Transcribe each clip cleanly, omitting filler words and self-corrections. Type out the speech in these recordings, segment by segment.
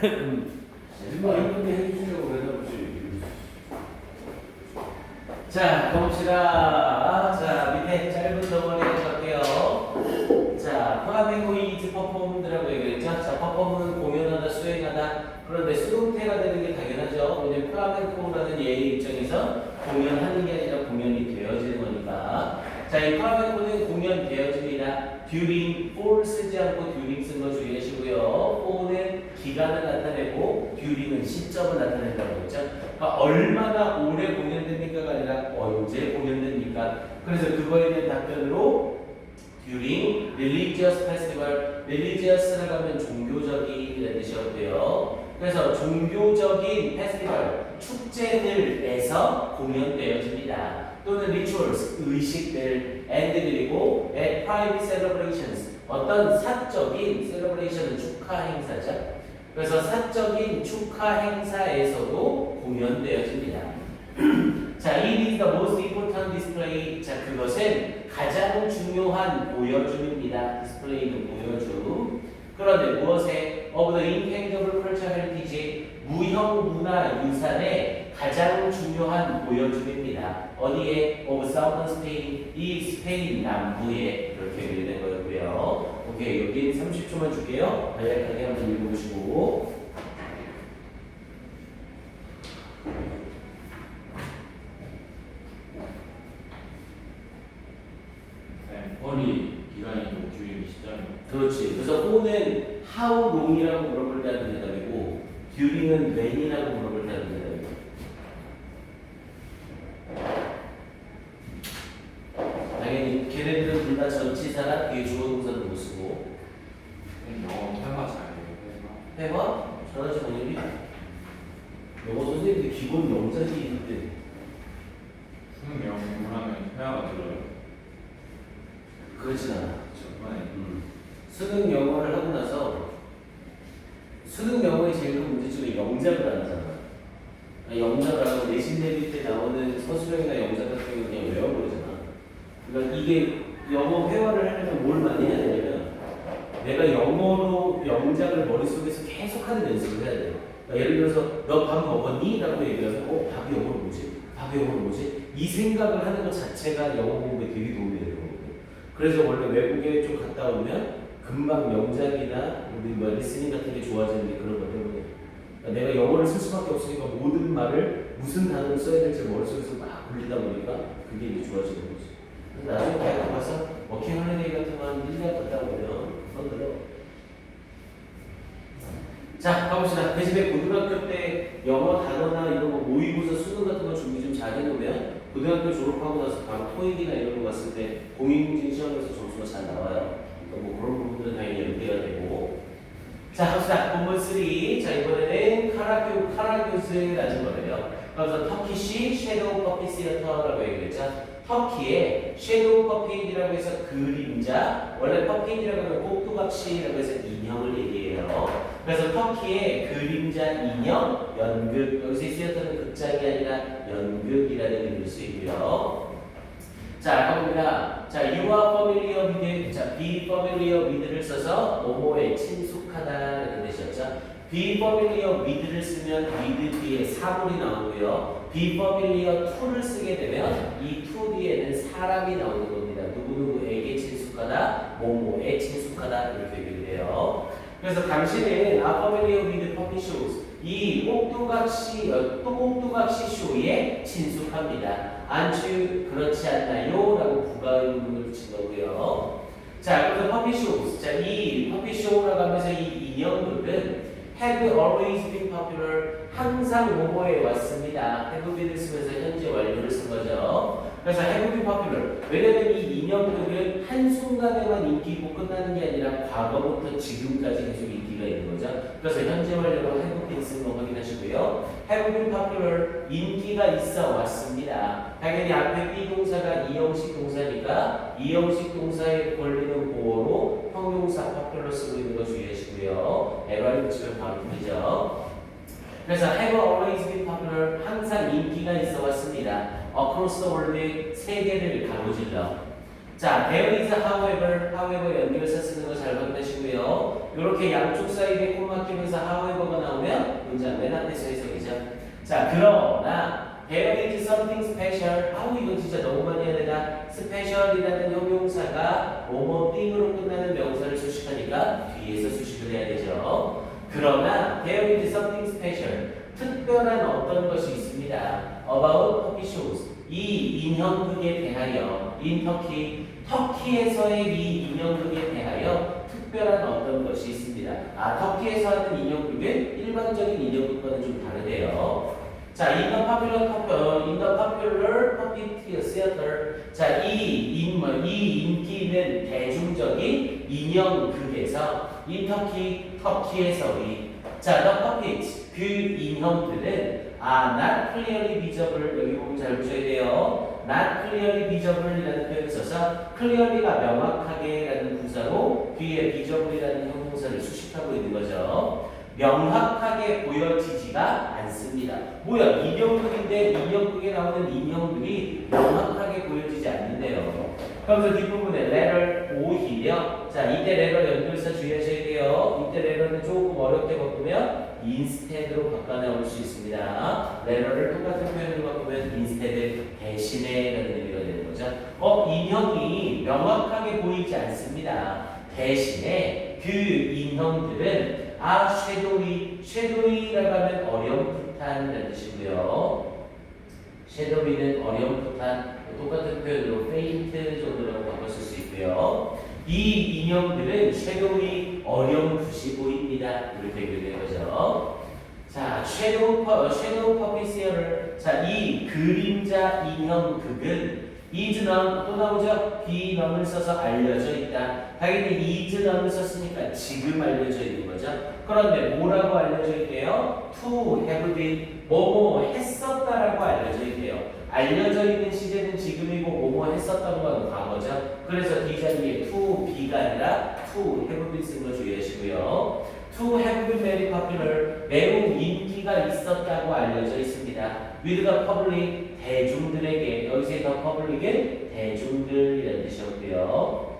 뭐 이렇게 해주시려고 그러나 보지. 자, 가봅시다. 자, 밑에 짧은 덩어리 해볼게요. 자, 플라멩고 이즈 퍼포먼드라고 얘기했죠. 자, 퍼포먼은 공연하다, 수행하다. 그런데 수동태가 되는 게 당연하죠. 왜냐면 플라멩코라는 예의 입장에서 공연하는 게 아니라 공연이 되어지는 거니까. 자, 이 플라멩코는 공연되어집니다. during, for 쓰지 않고 during 쓴 거 주의하시고요. for는 기간을 나타내고 during은 시점을 나타낸다고 했죠. 그러니까 얼마나 오래 공연됩니까가 아니라 언제 공연됩니까? 그래서 그거에 대한 답변으로 during religious festival, religious라고 하면 종교적인이라는 뜻이었고요. 그래서 종교적인 페스티벌, 축제들에서 공연되어집니다. 또는 rituals, 의식들, and 그리고 at private celebrations, 어떤 사적인 celebration은 축하 행사죠. 그래서 사적인 축하 행사에서도 공연되어집니다. 자, it is the most important display. 자, 그것은 가장 중요한 보여줌입니다. 디스플레이는 보여줌. 그런데 무엇에? of the intangible cultural heritage, 무형 문화 유산의 가장 중요한 보여줌입니다. 어디에? of southern Spain, 이 스페인 남부에 이렇게 되는 거였고요. 오케이, 여기 30초만 줄게요. 간략하게 한번 읽어보시고. 뻔히 기간이 주임이 시작이. 그렇지. 그래서 who는 how long이라고 물어볼 때 하는 대답이고 during은 when이라고 물어볼 때 하는 대답이고. 당연히 걔네들은 둘 다 전치사라 뒤에 주어 동사는 못 쓰고. 영어 회화 잘해요. 해봐? 잘하지 당연히. 영어 선생님들 기본 명사지 이때. 수능 영어를 하면 회화가 들어요. 그렇진 않아. 정말. 수능 영어를 하고 나서 수능 영어의 제일 큰 문제점이 영작을 안 하잖아. 영작을 하고 내신 대비 때 나오는 서술형이나 영작 같은 경우는 그냥 외워버리잖아. 그러니까 이게 영어 회화를 하려면 뭘 많이 해야 되냐면 내가 영어로 영작을 머릿속에서 계속 하는 연습을 해야 돼. 그러니까 예를 들어서 너 밥 먹었니? 라고 얘기하면 밥이 영어로 뭐지? 밥이 영어로 뭐지? 이 생각을 하는 것 자체가 영어 공부에 되게 도움이 되는 거거든. 그래서 원래 외국에 좀 갔다 오면 금방 영작이나 우리 뭐 리스닝 같은 게 좋아지는 게 그런 것 때문에. 그러니까 내가 영어를 쓸 수밖에 없으니까 모든 말을 무슨 단어를 써야 될지 머릿속에서 막 굴리다 보니까 그게 이제 좋아지는 거지. 그래서 나중에 대학 가서 워킹 홀리데이 같은 거 한 1년 갔다 오면 그만들어. 자, 가봅시다. 대신에 고등학교 때 영어 단어나 이런 거 모의고사 수능 같은 거 준비 좀 잘 해놓으면 고등학교 졸업하고 나서 바로 토익이나 이런 거 갔을 때 공인중심 시험에서 점수가 잘 나와요. 그러니까 뭐 그런 부분들은 당연히 연계가 되고. 자, 갑시다. 본문 3. 자, 이번에는 카라교스라는 거예요. 그래서 터키시 섀도우 퍼피 시어터라고 얘기했죠. 터키의 섀도우 퍼핏이라고 해서 그림자, 원래 퍼핏이라고 하면 꼭두각시라고 해서 인형을 얘기해요. 그래서 터키의 그림자 인형, 연극, 여기서 시어터는 극장이 아니라 연극이라는 의미일 수 있고요. 자, 가봅니다. 자, you are familiar with, 자, be familiar with를 써서 뭐뭐에 친숙하다라는 뜻이었죠. be familiar with를 쓰면 with 뒤에 사물이 나오고요. be familiar to를 쓰게 되면 이 to 뒤에는 사람이 나오는 겁니다. 누구누구에게 친숙하다, 뭐뭐에 친숙하다 이렇게 얘기를 해요. 그래서 당신은 are familiar with puppet shows. 이 꼭두각시 쇼에 친숙합니다. 안추 그렇지 않나요? 라고 부가의문을 붙인 거고요. 자, 그래서 퍼피 쇼. 자, 이 퍼피 쇼라고 하면서 이 인형들은 have always been popular. 항상 모모에 왔습니다. have been을 쓰면서 현재 완료를 쓴 거죠. 그래서 have been popular. 왜냐면 이 인형들은 한순간에만 인기 있고 끝나는 게 아니라 과거부터 지금까지 계속 인기가 있는 거죠. 그래서 현재 완료로 have been 쓴 거 확인하시고요. have been popular. 인기가 있어 왔습니다. 당연히 앞에 비동사가 이형식 동사니까 이형식 동사에 걸리는 보어로 형용사 popular 쓰고 있는 거 주의하시고요. LR이 붙이면 바로 풀리죠. 그래서 have always been popular. 항상 인기가 있어 왔습니다. across the world. 세계를 가로질러. 자, there is however 연결사 쓰는 거 잘 확인하시고요. 이렇게 양쪽 사이에 콤마 끼면서 however가 나오면 문장 맨 앞에서 해석이죠. 자, 그러나 there is something special. 아우 이건 진짜 너무 많이 해야 되나? special이라는 형용사가 뭐뭐 띵으로 끝나는 명사를 수식하니까 뒤에서 수식을 해야 되죠. 그러나 there is something special. 특별한 어떤 것이 있습니다. about Turkey shows. 이 인형극에 대하여 in Turkey, 터키에서의 이 인형극에 대하여 특별한 어떤 것이 있습니다. 아, 터키에서 하는 인형극은 일반적인 인형극과는 좀 다르대요. 자, in the popular puppet theater. 자, 이 인기는 대중적인 인형극에서 in Turkey, 터키에서의. 자, the puppets, 그 인형들은 not clearly visible. 여기 보면 잘 보셔야 돼요. not clearly visible이라는 표현을 써서 clearly가 명확하게 라는 부사로 뒤에 visible이라는 형용사를 수식하고 있는 거죠. 명확하게 보여지지가 않습니다. 뭐야? 인형극인데 인형극에 나오는 인형들이 명확하게 보여지지 않는데요. 그러면서 뒷부분에 letter 오히려 자 이때 letter 연결사 주의하셔야 돼요. 이때 letter는 조금 어렵게 바꾸면 instead로 바꿔 나올 수 있습니다. letter를 똑같은 표현으로 바꾸면 instead 대신에 라는 의미가 되는 거죠. 인형이 명확하게 보이지 않습니다. 대신에 그 인형들은 섀도이라고 하면 어렴풋한이라는 뜻이고요. 섀도이는 어렴풋한 똑같은 표현으로 페인트 정도라고 바꿨을 수 있고요. 이 인형들은 섀도이 어렴풋이 보입니다. 이렇게 얘기를 거죠. 자, 섀도우 퍼피시어를 자, 이 그림자 인형극은 이즈넘 또 나오죠? 비넘을 써서 알려져 있다. 당연히 이즈넘을 썼으니까 지금 알려져 있는 거죠. 그런데 뭐라고 알려져 있대요? To have been 뭐뭐 했었다라고 알려져 있대요. 알려져 있는 시제는 지금이고 뭐뭐 했었던 건 과거죠. 그래서 이 자리에 to be가 아니라 to have been 쓴 거 주의하시고요. To have been very popular 매우 인기가 있었다고 알려져 있습니다. with the public 대중들에게 여기서 the public은 대중들이라는 뜻이었고요.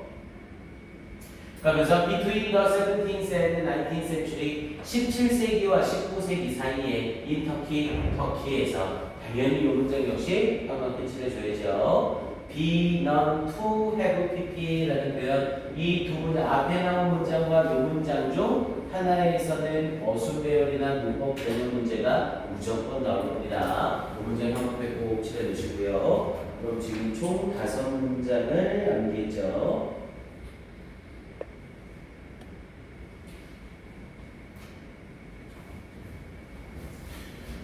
그러면서 between the 17th and 19th century 17세기와 19세기 사이에 in Turkey, 터키에서 당연히 이 문장 역시 한번 배치를 해줘야죠. be known to have pp라는 표현 이 두 문 앞에 나온 문장과 이 문장 중 하나에서는 어순배열이나 문법 개념 문제가 무조건 나올 겁니다. 이 문장 한번 꼭 칠해 주시고요. 그럼 지금 총 5문장을 남기겠죠.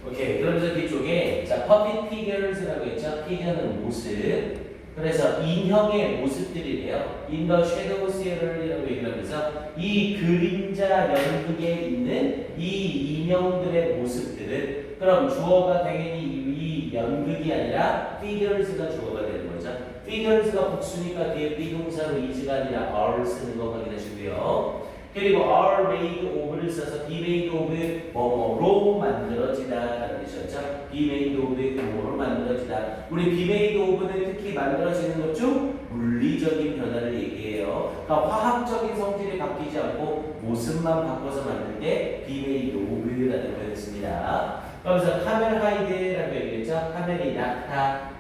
오케이. 그러면서 뒤쪽에 자 puppet figures라고 했죠. 피겨는 모습. 그래서 인형의 모습들이래요. In the shadow theater이라고 얘기를 하면서 이 그림자 연극에 있는 이 인형들의 모습들은 그럼 주어가 당연히 이 연극이 아니라 figures가 주어가 되는 거죠. figures가 복수니까 뒤에 비동사로 is가 아니라 are 쓰는 거 확인하시고요. 그리고 are made of를 써서 be made of 뭐뭐로 만들어지다 라는 뜻이었죠. be made of 뭐로 만들어지다. 우리 be made of는 특히 만들어지는 것 중 물리적인 변화를 얘기해요. 그러니까 화학적인 성질이 바뀌지 않고 모습만 바꿔서 만든 게 be made of라는 표현을 씁니다. 그러면서 카멜 하이드라고 얘기했죠. 카멜이 낙타.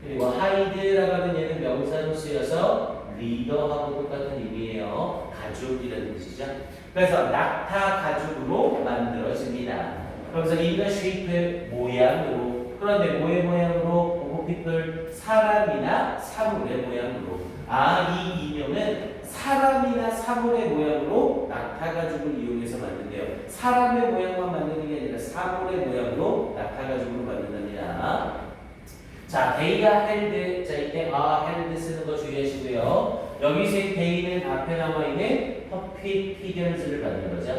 그리고 하이드라고 하면 얘는 명사로 쓰여서 리더하고 똑같은 의미예요. 가죽이라는 뜻이죠. 그래서 낙타 가죽으로 만들어집니다. 그러면서 in the shape 모양으로 그런데 뭐의 모양으로? of people 사람이나 사물의 모양으로 이 인형은 사람이나 사물의 모양으로 낙타 가죽을 이용해서 만든대요. 사람의 모양만 만드는 게 아니라 사물의 모양으로 낙타 가죽으로 만든답니다. 자, 데이가 헬드. 자, 이때 헬드 쓰는 거 주의하시고요. 여기서의 데이는 앞에 나와 있는 퍼핏 피겨즈를 받는 거죠.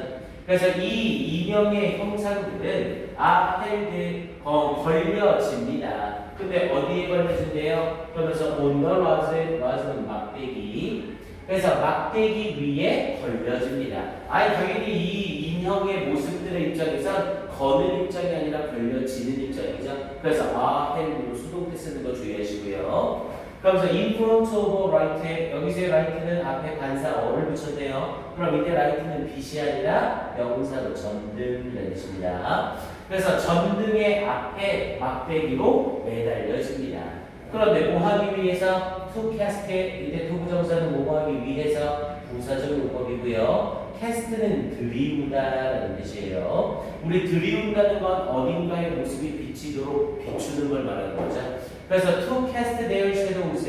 그래서 이 인형의 형상들은 헬드 걸려집니다. 근데 어디에 걸려진대요? 그러면서 on the rod는 막대기. 그래서 막대기 위에 걸려집니다. 당연히 이 인형의 모습들의 입장에선 거는 입장이 아니라 걸려지는 입장이죠. 그래서 헬드로 수동태 쓰는 거 주의하시고요. 그러면서 in front of right, 여기서의 right는 앞에 반사 어를 붙였네요. 그럼 이때 right는 빛이 아니라 명사로 전등이라는 뜻입니다. 그래서 전등의 앞에 막대기로 매달려집니다. 그런데 뭐 하기 위해서 to cast, 이때 to 부정사는 뭐 하기 위해서 부사적 용법이고요. cast는 들이운다라는 뜻이에요. 우리 들이운다는 건 어딘가의 모습이 비치도록 비추는 걸 말하는 거죠. 그래서 to cast their shadows,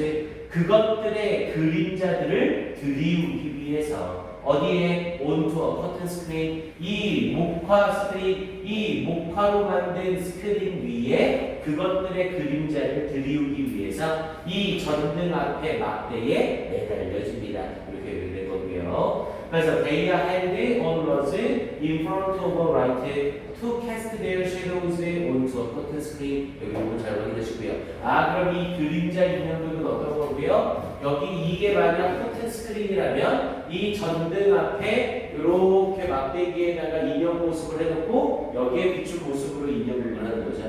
그것들의 그림자들을 들이우기 위해서 어디에 onto a curtain screen, 이 목화 스크린, 이 목화로 만든 스크린 위에 그것들의 그림자를 들이우기 위해서 이 전등 앞에 막대에 매달려집니다. 이렇게 된 거고요. 그래서 they are held on rods in front of a right to cast their shadows onto a curtain screen. 여기 부분 잘 확인하시고요. 아, 그럼 이 그림자 인형들은 어떤 거고요? 여기 이게 만약 커튼 스크린이라면 이 전등 앞에 이렇게 막대기에다가 인형 모습을 해놓고 여기에 비춘 모습으로 인형을 하는 거죠.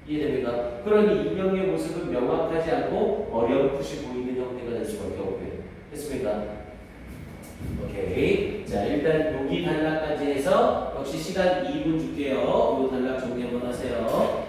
이해됩니까? 그러니 인형의 모습은 명확하지 않고 어렴풋이 보이는 형태가 될 수밖에 없고요. 됐습니까? 오케이. 자, 일단 여기 단락까지 해서 역시 시간 2분 줄게요. 이 단락 정리 한번 하세요.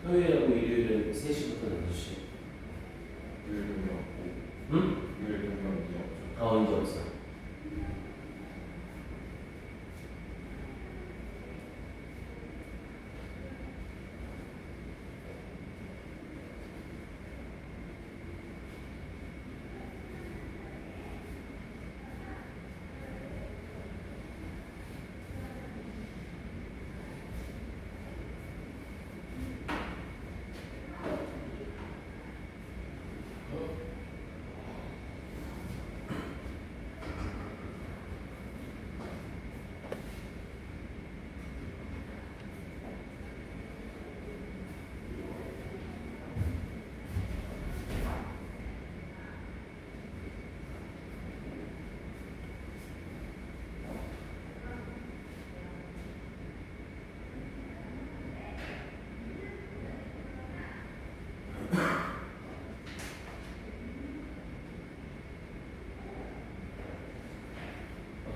토요일하고 일요일은 3시부터 4시. 요일 동경 없고. 응? 요일 동경 이제 없죠. 이제 없어.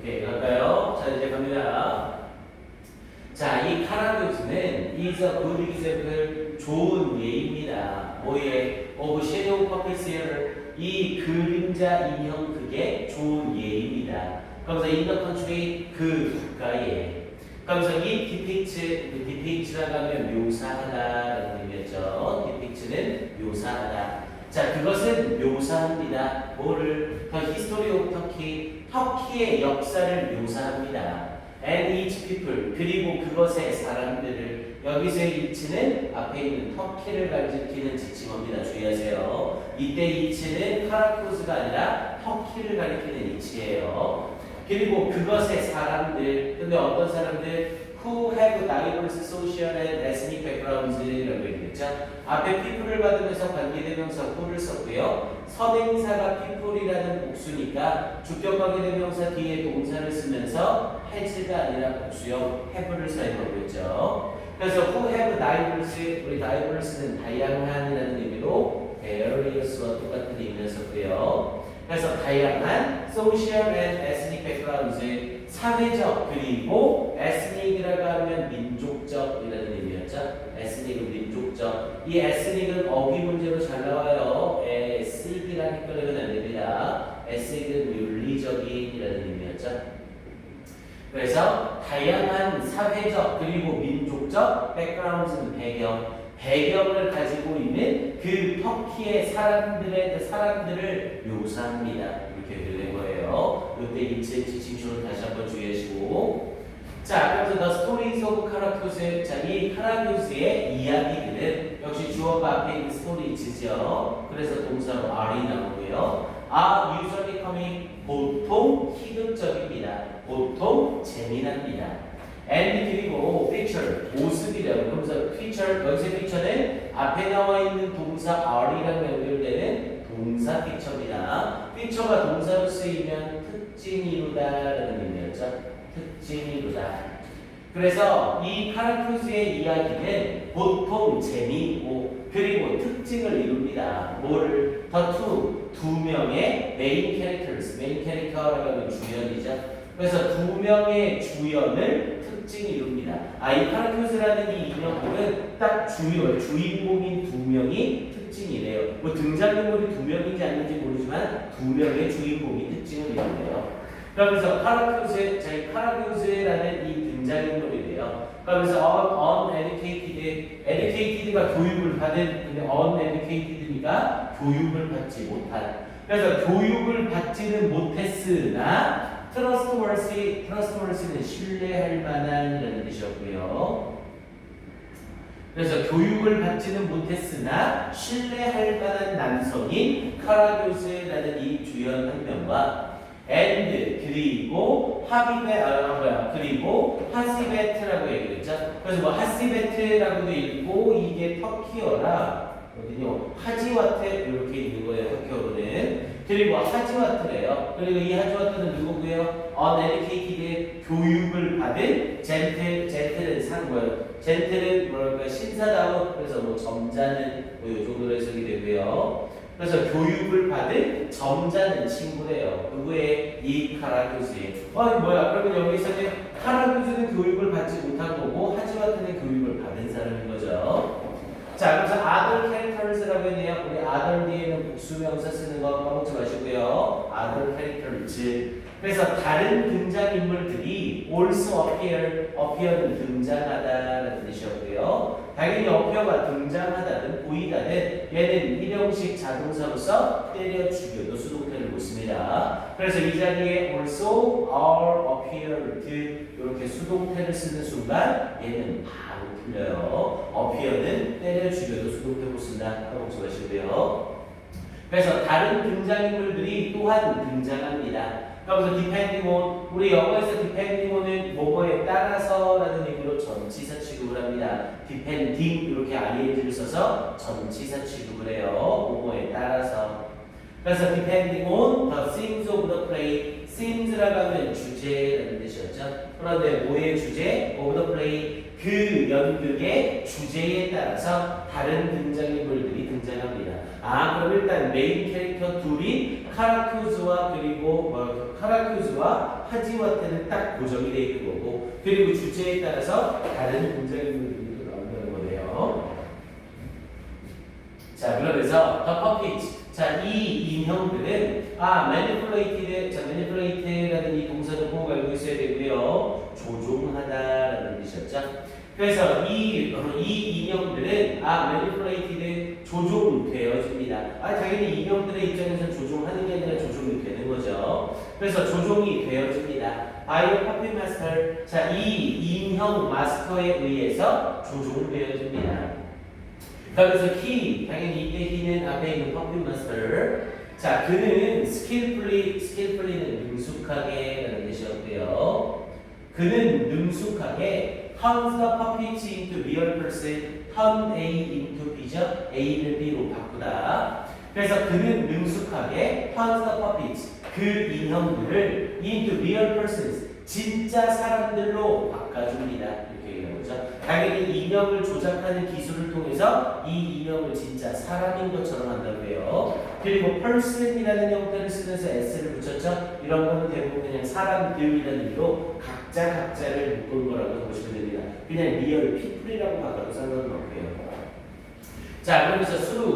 오케이, 갈까요? 자, 이제 갑니다. 자, 이 카라교스는 is a good example, 좋은 예입니다. 뭐에? of shadow puppets here. 이 그림자 인형 그게 좋은 예입니다. 그러면서 in the country, 그 국가에. 그러면서 이 depict라고 하면 묘사하다라는 의미였죠. depict는 묘사하다. 자, 그것은 묘사합니다. 뭐를? The history of Turkey, 터키의 역사를 묘사합니다. And each people, 그리고 그것의 사람들을. 여기서의 each는 앞에 있는 터키를 가리키는 지칭어입니다. 주의하세요. 이때 each는 카라쿠즈가 아니라 터키를 가리키는 each예요. 그리고 그것의 사람들, 근데 어떤 사람들? Who have diverse social and ethnic backgrounds라고 얘기했죠. 앞에 people을 받으면서 관계대명사 who를 썼고요. 선행사가 people이라는 복수니까 주격 관계대명사 뒤에 동사를 쓰면서 has가 아니라 복수형 have를 사용하고 있죠. 그래서 who have diverse, 우리 diverse는 다양한이라는 의미로 various와 똑같은 의미를 썼고요. 그래서 다양한 social and ethnic backgrounds, 사회적 그리고 ethnic이라고 하면 민족적이라는 의미였죠. ethnic은 민족적. 이 ethnic은 어휘 문제로 잘 나와요. ethnic이라는 헷갈리면 안 됩니다. ethnic은 윤리적인 사회적 그리고 민족적 백그라운드는 배경을 가지고 있는 그 터키의 사람들을 묘사합니다. 이렇게 된 거예요. 이때 인체 지칭초를 다시 한번 주의하시고. 자, 그래서 The Stories of Karaköse. 자, 이 카라교스의 이야기들은 역시 주어가 앞에 있는 스토리즈죠. 그래서 동사로 are이 나오고요. are usually coming 보통 희극적입니다. 보통 재미납니다. and 그리고 picture 모습이라고. 그러면서 picture 여기서 picture는 앞에 나와 있는 동사 are이랑 연결되는 동사 picture입니다. picture가 동사로 쓰이면 특징이루다라는 의미였죠. 특징이루다. 그래서 이 카라큐스의 이야기는 보통 재미있고 그리고 특징을 이룹니다. 뭐를? 두 명의 메인 캐릭터라고 하면 주연이죠. 그래서 두 명의 주연을 특징이 이룹니다. 이 카라큐스라는 이 인형들은 딱 주인공인 두 명이 특징이래요. 뭐 등장인물이 두 명인지 아닌지 모르지만 두 명의 주인공이 특징을 이룬대요. 그러면서 카라큐스라는 이 등장인물이래요. 그러면서 educated가 교육을 받은, 근데 uneducated니까 교육을 받지 못한. 그래서 교육을 받지는 못했으나 trustworthy는 신뢰할 만한이라는 뜻이었고요. 그래서 교육을 받지는 못했으나 신뢰할 만한 남성인 카라교스라는 이 주연 한 명과 and 그리고 그리고 하시베트라고 얘기했죠. 그래서 뭐 하시베트라고도 읽고 이게 터키어라 어디요? 하지와트 이렇게 있는 거예요. 터키어로는. 그리고 하지와트래요. 그리고 이 하지와트는 누구고요? uneducated 교육을 받은 젠틀은 뭐랄까 신사다운. 그래서 뭐 점잖은 이 정도로 해석이 되고요. 그래서 교육을 받은 점잖은 친구래요. 누구의? 이 카라교스의. 그러면 여기서는 카라교스는 교육을 받지 못한 거고 하지와트는 교육을 받은 사람인 거죠. 자, 그래서 other characters라고 했네요. 우리 other 뒤에는 복수명사 쓰는 거 까먹지 마시고요. other characters. 그래서 다른 등장인물들이 also appear는 등장하다라는 뜻이었고요. 당연히 appear가 등장하다는 보이다는 얘는 일형식 자동사로서 때려 죽여도 수동태를 못 씁니다. 그래서 이 자리에 also are appeared 이렇게 수동태를 쓰는 순간 얘는 바로 풀려요. appear는 때려 죽여도 수동태 못 쓴다. 까먹지 마시고요. 그래서 다른 등장인물들이 또한 등장합니다. 그래서 depending on, 우리 영어에서 depending on은 뭐뭐에 따라서라는 의미로 전치사 취급을 합니다. depending 이렇게 ing를 써서 전치사 취급을 해요. 뭐뭐에 따라서. 그래서 depending on the themes of the play, themes라고 하면 주제라는 뜻이었죠. 그런데 뭐의 주제? of the play, 그 연극의 주제에 따라서 다른 등장인물들이 등장합니다. 그럼 일단 메인 캐릭터 둘이 카라큐즈와 하지와트는 딱 고정이 되어 있는 거고, 그리고 주제에 따라서 다른 등장인물들이 나온다는 거네요. 자, 그러면서 the puppet. 자, 이 인형들은 manipulate라는 이 동사는 꼭 알고 있어야 되고요. 조종하다라는 뜻이었죠. 그래서 이 인형들은 manipulated 조종되어집니다. 당연히 인형들의 입장에서 조종하는 게 아니라 조종이 되는 거죠. 그래서 조종이 되어집니다. by a puppet master. 자, 이 인형 마스터에 의해서 조종되어집니다. 그래서 당연히 이때 he는 앞에 있는 puppet master. 자, 그는 skillfully는 능숙하게 라는 뜻이었고요. 그는 능숙하게 turns the puppet into real person, turn A into B죠. A를 B로 바꾸다. 그래서 그는 능숙하게 turns the puppet, 그 인형들을 into real persons, 진짜 사람들로 바꿔줍니다. 이렇게 얘기하는 거죠. 당연히 인형을 조작하는 기술을 통해서 이 인형을 진짜 사람인 것처럼 한다고요. 그리고 person이라는 형태를 쓰면서 s를 붙였죠. 이런 거는 대부분 그냥 사람들이라는 의미로 각자를 묶은 거라고 보시면 됩니다. 그냥 리얼 people이라고 바꿔도 상관은 없고요. 자, 그러면서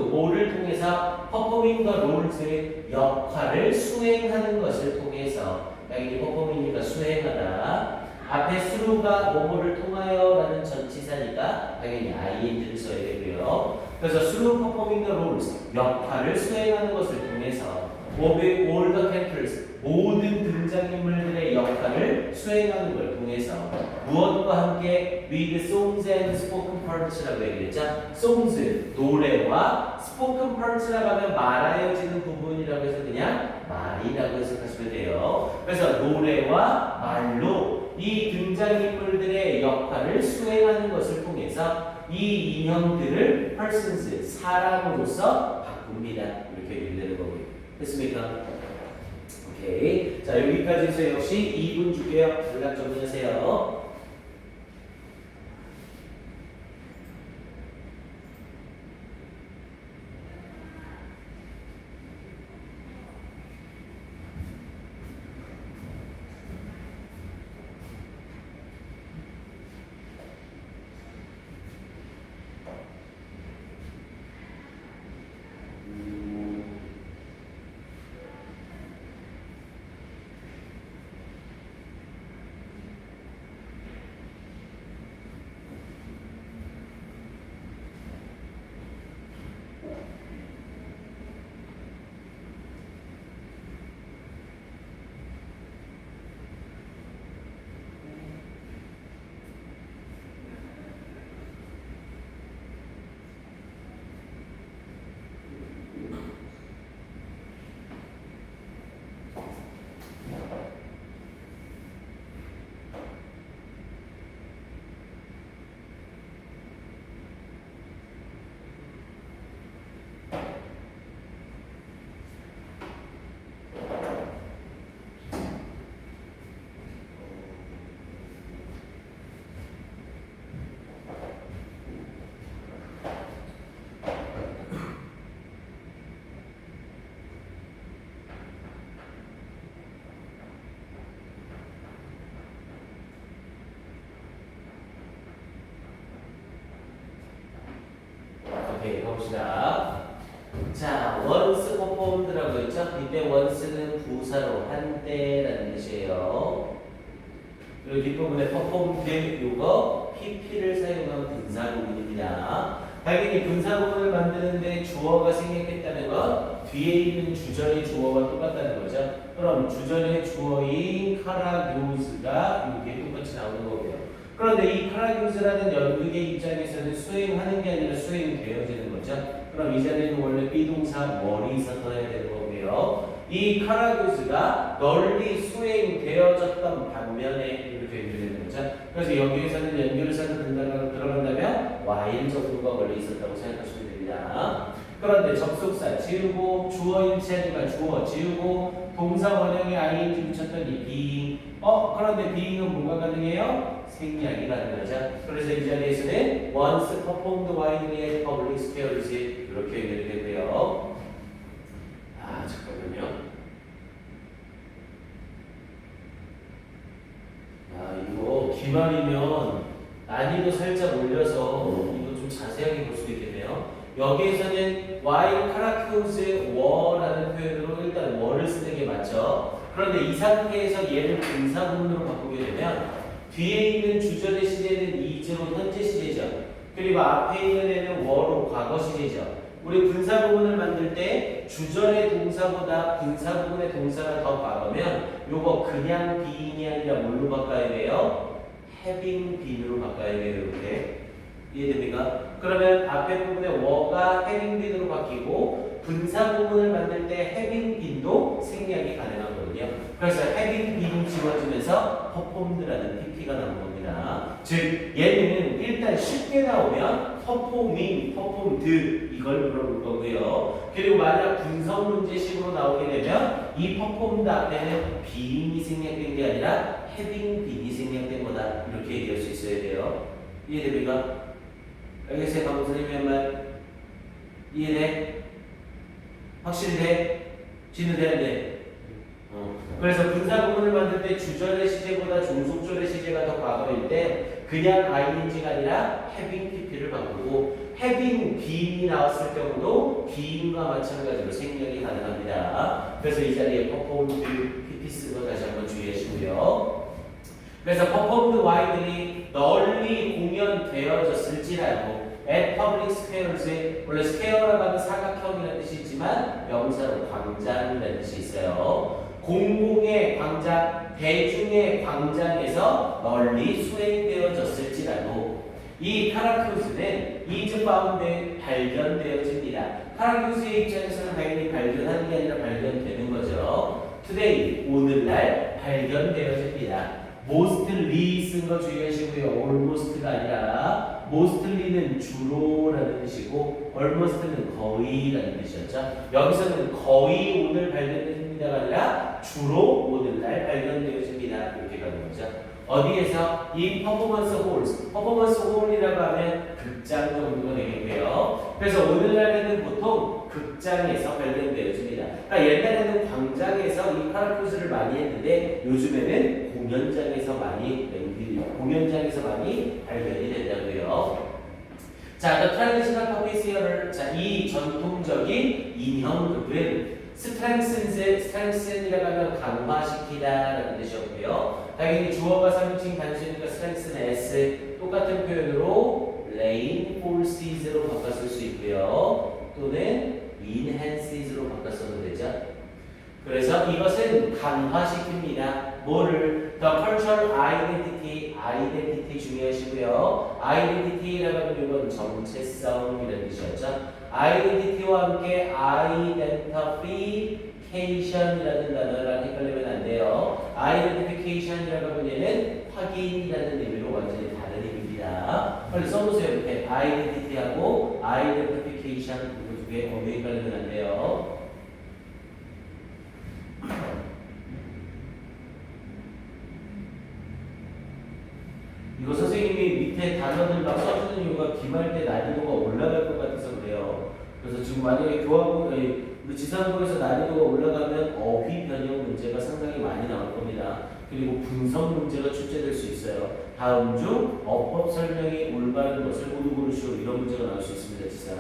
뭐를 통해서 performing the role의 역할을 수행하는 것을 통해서, 당연히 performing이니까 수행하다. 앞에 through가 뭐뭐를 통하여라는 전치사니까 당연히 ing를 써야 되고요. 그래서 through performing the roles 역할을 수행하는 것을 통해서 all the characters 모든 등장인물들의 역할을 수행하는 걸 통해서 무엇과 함께 with songs and spoken parts라고 얘기했죠. songs 노래와 spoken parts라고 하면 말하여지는 부분이라고 해서 그냥 말이라고 해석하시면 돼요. 그래서 노래와 말로 이 등장인물들의 역할을 수행하는 것을 통해서 이 인형들을 persons 사람으로서 바꿉니다. 이렇게 얘기되는 거고요. 됐습니까? 오케이. 자, 여기까지 해서 역시 2분 줄게요. 연락 정리하세요. 오케이, 가봅시다. 자, once performed라고 했죠? 이때 once는 부사로 한때라는 뜻이에요. 그리고 뒷부분에 performed 요거 pp를 사용한 분사 부분입니다. 당연히 분사 부분을 만드는데 주어가 생략했다는 건 뒤에 있는 주절의 주어와 똑같다는 거죠. 그럼 주절의 주어인 카라교즈가 이게 똑같이 나오는 거고요. 그런데 이 카라교즈라는 연극의 입장에서는 수행하는 게 아니라 수행되어지는 거죠. 그럼 이 자리에는 원래 비동사 머리 있어서 해야 되는 거고요. 이 카라교즈가 널리 수행되어졌던 반면에 이렇게 연결되는 거죠. 그래서 여기에서는 연결사가 들어간다면 while 정도가 원래 있었다고 생각하시면 됩니다. 그런데 접속사 지우고 주어인체가 주어 지우고 동사 원형에 ing 붙였더니 being 그런데 being은 뭐가 가능해요? 생략이 가능하죠. 그래서 이 자리에서는 once performed widely at public squares 이렇게 연결되고요. 아 잠깐만요. 이거 기말이면 난이도 살짝 올려서 이거 좀 자세하게 볼 수도 있겠네요. 여기에서는 while Caracus were라는 표현으로 일단 were를 쓰는 게 맞죠. 그런데 이 상태에서 얘를 분사 부분으로 바꾸게 되면 뒤에 있는 주절의 시제는 is로 현재 시제죠. 그리고 앞에 있는 애는 were로 과거 시제죠. 우리 분사 부분을 만들 때 주절의 동사보다 분사 부분의 동사가 더 과거면 요거 그냥 being이 아니라 뭘로 바꿔야 돼요? having been으로 바꿔야 돼요. 이렇게 이해됩니까? 그러면 앞에 부분에 were가 having been으로 바뀌고 분사 부분을 만들 때 having been도 생략이 가능하거든요. 그래서 having been이 지워지면서 performed라는 pp가 나온 겁니다. 즉 얘는 일단 쉽게 나오면 performing, performed 이걸 물어볼 거고요. 그리고 만약 분석 문제식으로 나오게 되면 이 performed 앞에는 being이 생략된 게 아니라 having been이 생략된 거다. 이렇게 얘기할 수 있어야 돼요. 이해됩니까? 알겠어요? 강원 선생님의 한 말 이해돼? 확실해? 지는 되는데 그래서 분사 부분을 만들 때 주절의 시제보다 종속절의 시제가 더 과거일 때 그냥 ing가 아니라 having pp를 바꾸고 having being이 나왔을 경우도 being과 마찬가지로 생략이 가능합니다. 그래서 이 자리에 performed pp 쓰는 거 다시 한번 주의하시고요. 그래서 performed widely 널리 공연되어졌을지라도 at public squares에 원래 square라고 하면 사각형이라는 뜻이 있지만 명사로 광장이라는 뜻이 있어요. 공공의 광장, 대중의 광장에서 널리 수행되어졌을지라도 이 카라큐스는 is found 발견되어집니다. 카라큐스의 입장에서는 당연히 발견하는 게 아니라 발견되는 거죠. today 오늘날 발견되어집니다. mostly 쓴 거 주의하시고요. almost가 아니라 mostly는 주로라는 뜻이고 almost는 거의라는 뜻이었죠. 여기서는 거의 오늘 발견됩니다가 아니라 주로 오늘날 발견되어집니다. 이렇게 가는 거죠. 어디에서? 이 퍼포먼스 홀, 퍼포먼스 홀이라고 하면 극장 정도가 되겠고요. 그래서 오늘날에는 보통 극장에서 발견되어집니다. 그러니까 옛날에는 광장에서 이 카라쿠스를 많이 했는데 요즘에는 공연장에서 많이 발견이 된다고요. 자, the traditional public 자, 이 전통적인 인형극은 strengthen이라고 하면 강화시키다라는 뜻이었고요. 당연히 주어가 3인칭 단수니까 strengthen s 똑같은 표현으로 reinforces로 바꿔 쓸 수 있고요. 또는 enhances로 바꿔 써도 되죠. 그래서 이것은 강화시킵니다. 뭐를? The cultural identity 중요하시고요. identity라고 하면 이건 정체성이라는 뜻이었죠. identity와 함께 identification이라는 단어랑 헷갈리면 안 돼요. identification이라고 하면 얘는 확인이라는 의미로 완전히 다른 의미입니다. 빨리 써보세요. 이렇게 identity하고 identification 그 두 개 헷갈리면 안 돼요. 이거 선생님이 밑에 단어들 막 써주는 이유가 기말 때 난이도가 올라갈 것 같아서 그래요. 그래서 지금 만약에 우리 지상국에서 난이도가 올라가면 어휘 변형 문제가 상당히 많이 나올 겁니다. 그리고 분석 문제가 출제될 수 있어요. 다음 중 어법 설명이 올바른 것을 모두 고르시오 이런 문제가 나올 수 있습니다. 지상.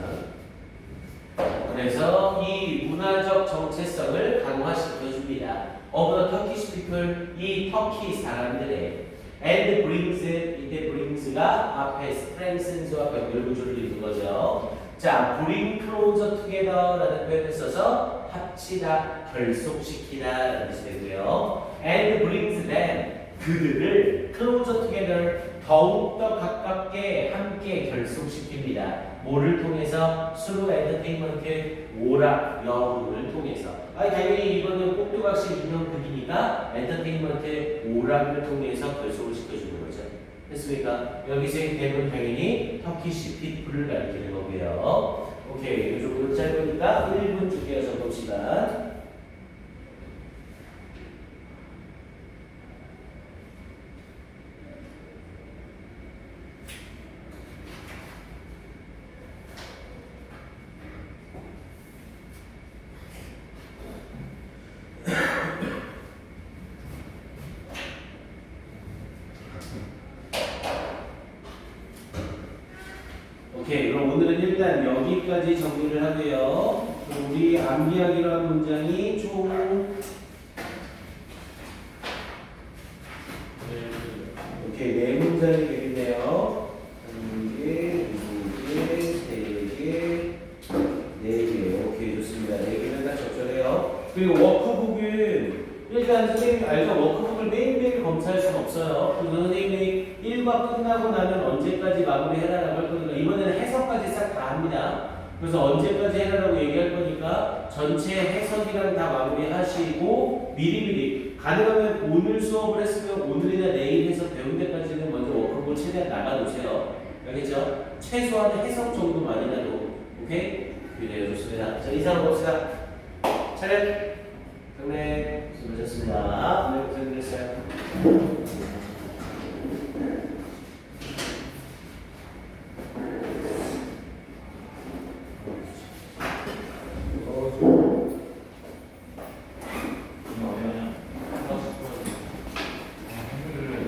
그래서 이 문화적 정체성을 강화시켜줍니다. Of the Turkish people, 이 터키 사람들의 and brings, 이때 brings가 앞에 strengthens와 연결구조를 이루는 거죠. 자, bring closer together라는 표현을 써서 합치다, 결속시키다 라는 뜻이 되고요. and brings them, 그들을 closer together, 더욱더 가깝게 함께 결속시킵니다. 뭐를 통해서? through entertainment, 오락, 여흥을 통해서. 당연히 이거는 꼭두각시 인형극이니까 엔터테인먼트 오락을 통해서 결속을 시켜주는 거죠. 됐습니까? 여기서의 댐은 당연히 터키시 피플을 가리키는 거고요. 오케이, 이 정도 짧으니까 1분 줄게요. 봅시다. 오케이, 그럼 오늘은 일단 여기까지 정리를 하고요. 우리 암기하기로 한 문장이 총 오케이, 4문장이 되겠네요. 1개, 2개, 3개, 4개. 오케이, 좋습니다. 4개는 다 적절해요. 그리고 워크북은 일단 선생님이 알죠? 워크북을 매일매일 검사할 수는 없어요. 그리고 선생님이 1과 끝나고 나면 언제까지 마무리해라라고 할 거니까 이번에는 해석까지 싹 다 합니다. 그래서 언제까지 해라라고 얘기할 거니까 전체 해석이랑 다 마무리하시고 미리미리 가능하면 오늘 수업을 했으면 오늘이나 내일 해서 배운 데까지는 먼저 워크북을 최대한 나가놓으세요. 알겠죠? 최소한 해석 정도만이라도. 오케이? 그래요. 좋습니다. 자, 이상 봅시다. 차렷. 경례 수고하셨습니다. 네, 고생하셨어요.